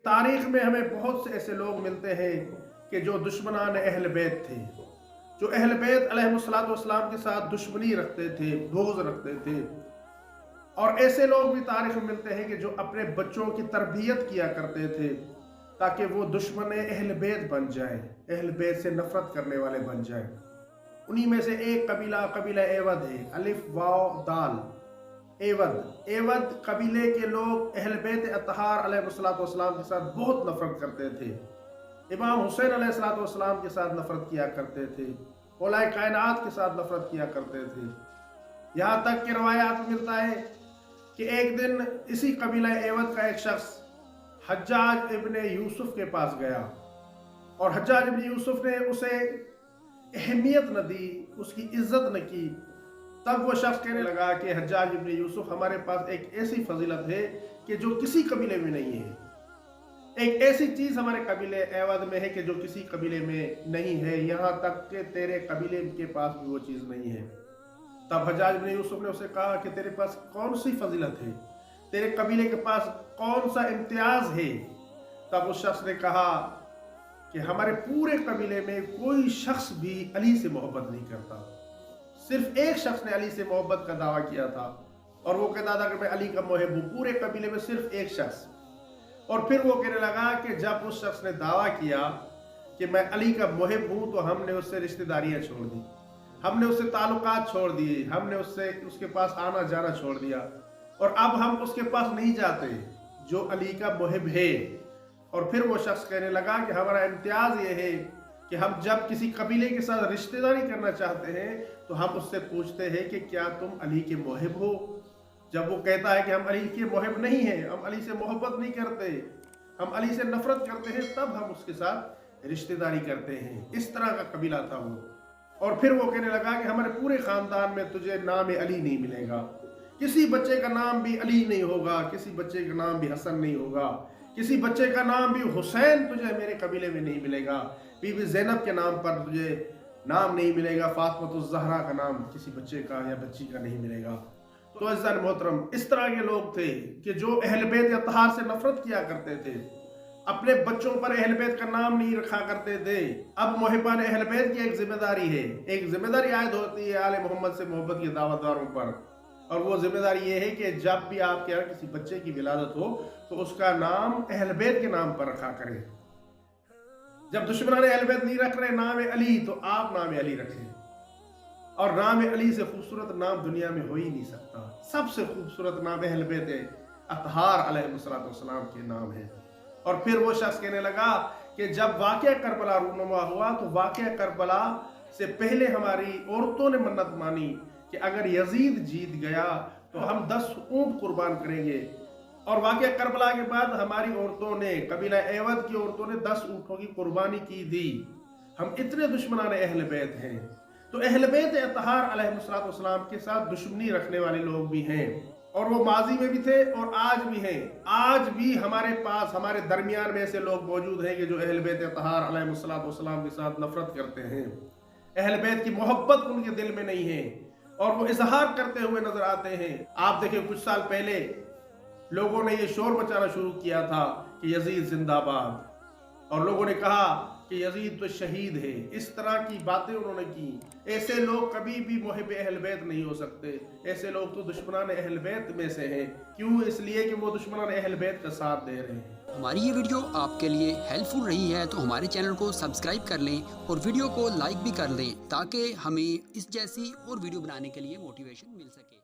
तारीख में हमें बहुत से ऐसे लोग मिलते हैं कि जो दुश्मनान अहल बैत थे, जो अहल बैत अलैहिस्सलाम के साथ दुश्मनी रखते थे, बुग़्ज़ रखते थे। और ऐसे लोग भी तारीख में मिलते हैं कि जो अपने बच्चों की तरबियत किया करते थे ताकि वो दुश्मन अहल बैत बन जाए, अहल बैत से नफरत करने वाले बन जाए। उन्हीं में से एक कबीला एवद है, अलिफ वाव दाल, एवद। एवद कबीले के लोग अहल बैत अतहार अलैहिस्सलाम के साथ बहुत नफरत करते थे। इमाम हुसैन अलैहिस्सलाम के साथ नफरत किया करते थे, औलाए कायनात के साथ नफरत किया करते थे। यहाँ तक कि रवायात में मिलता है कि एक दिन इसी कबीला एवद का एक शख्स हज्जाज इब्ने यूसुफ के पास गया और हज्जाज इब्ने यूसुफ ने उसे अहमियत न दी, उसकी इज्जत न की। तब वो शख्स कहने लगा कि हज्जाज इब्ने यूसुफ, हमारे पास एक ऐसी फजीलत है कि जो किसी कबीले में नहीं है, एक ऐसी चीज़ हमारे कबीले एवद में है कि जो किसी कबीले में नहीं है, यहाँ तक कि तेरे कबीले के पास भी वो चीज़ नहीं है। तब हज्जाज इब्ने यूसुफ ने उसे कहा कि तेरे पास कौन सी फजीलत है, तेरे कबीले के पास कौन सा इम्तियाज है। तब उस शख्स ने कहा कि हमारे पूरे कबीले में कोई शख्स भी अली से मोहब्बत नहीं करता। सिर्फ एक शख्स ने अली से मोहब्बत का दावा किया था और वो कहता था कि मैं अली का मोहब हूँ, पूरे कबीले में सिर्फ एक शख्स। और फिर वो कहने लगा कि जब उस शख्स ने दावा किया कि मैं अली का मोहब हूँ तो हमने उससे रिश्तेदारियाँ छोड़ दी, हमने उससे ताल्लुकात छोड़ दिए, हमने उसके पास आना जाना छोड़ दिया और अब हम उसके पास नहीं जाते जो अली का मोहब है। और फिर वो शख्स कहने लगा कि हमारा इम्तियाज़ ये है कि हम जब किसी कबीले के साथ रिश्तेदारी करना चाहते हैं तो हम उससे पूछते हैं कि क्या तुम अली के मोहब हो। जब वो कहता है कि हम अली के मोहब नहीं हैं, हम अली से मोहब्बत नहीं करते, हम अली से नफरत करते हैं, तब हम उसके साथ रिश्तेदारी करते हैं। इस तरह का कबीला था वो। और फिर वो कहने लगा कि हमारे पूरे ख़ानदान में तुझे नाम अली नहीं मिलेगा, किसी बच्चे का नाम भी अली नहीं होगा, किसी बच्चे का नाम भी हसन नहीं होगा, किसी बच्चे का नाम भी हुसैन तुझे मेरे कबीले में नहीं मिलेगा, बीबी ज़ैनब के नाम पर तुझे नाम नहीं मिलेगा, फातिमा ज़हरा का नाम किसी बच्चे का या बच्ची का नहीं मिलेगा। तो अज़ीज़ान मोहतरम, इस तरह के लोग थे कि जो अहल बैत अतहार से नफरत किया करते थे, अपने बच्चों पर अहल बैत का नाम नहीं रखा करते थे। अब मोहब्बान अहल बैत की एक जिम्मेदारी है, एक जिम्मेदारी आयद होती है आले मोहम्मद से मोहब्बत के दावतदारों पर, और वो जिम्मेदारी ये है कि जब भी आपके यहाँ किसी बच्चे की विलादत हो तो उसका नाम अहल बैत के नाम पर रखा करें। जब दुश्मनान अहल बैत नहीं रख रहे नाम अली तो आप नाम अली रखें। और नाम अली से खूबसूरत नाम दुनिया में हो ही नहीं सकता। सबसे खूबसूरत नाम अहल बैत अतहार अलैहिस्सलाम के नाम है। और फिर वो शख्स कहने लगा कि जब वाक़या करबला रूनुमा हुआ तो वाक़या करबला से पहले हमारी औरतों ने मन्नत मानी कि अगर यजीद जीत गया तो हम 10 ऊंट कुर्बान करेंगे। और वाक़या करबला के बाद हमारी औरतों ने, कबीला एवद की औरतों ने 10 ऊंटों की कुर्बानी की दी। हम इतने दुश्मनान अहल बैत हैं। तो अहल बैत अतहार अलैहिस्सलाम के साथ दुश्मनी रखने वाले लोग भी हैं, और वो माजी में भी थे और आज भी हैं। आज भी हमारे पास, हमारे दरमियान में ऐसे लोग मौजूद हैं कि जो अहल बैत अतहार अलैहिस्सलाम के साथ नफरत करते हैं। अहल बैत की मोहब्बत उनके दिल में नहीं है और वो इजहार करते हुए नजर आते हैं। आप देखिए, कुछ साल पहले लोगों ने ये शोर मचाना शुरू किया था कि यजीद जिंदाबाद, और लोगों ने कहा कि यजीद तो शहीद है। इस तरह की बातें उन्होंने की। ऐसे लोग कभी भी मुहिब अहल बैत नहीं हो सकते। ऐसे लोग तो दुश्मनान अहल बैत में से हैं। क्यों? इसलिए कि वो दुश्मनान अहल बैत का साथ दे रहे हैं। हमारी ये वीडियो आपके लिए हेल्पफुल रही है तो हमारे चैनल को सब्सक्राइब कर लें और वीडियो को लाइक भी कर लें ताकि हमें इस जैसी और वीडियो बनाने के लिए मोटिवेशन मिल सके।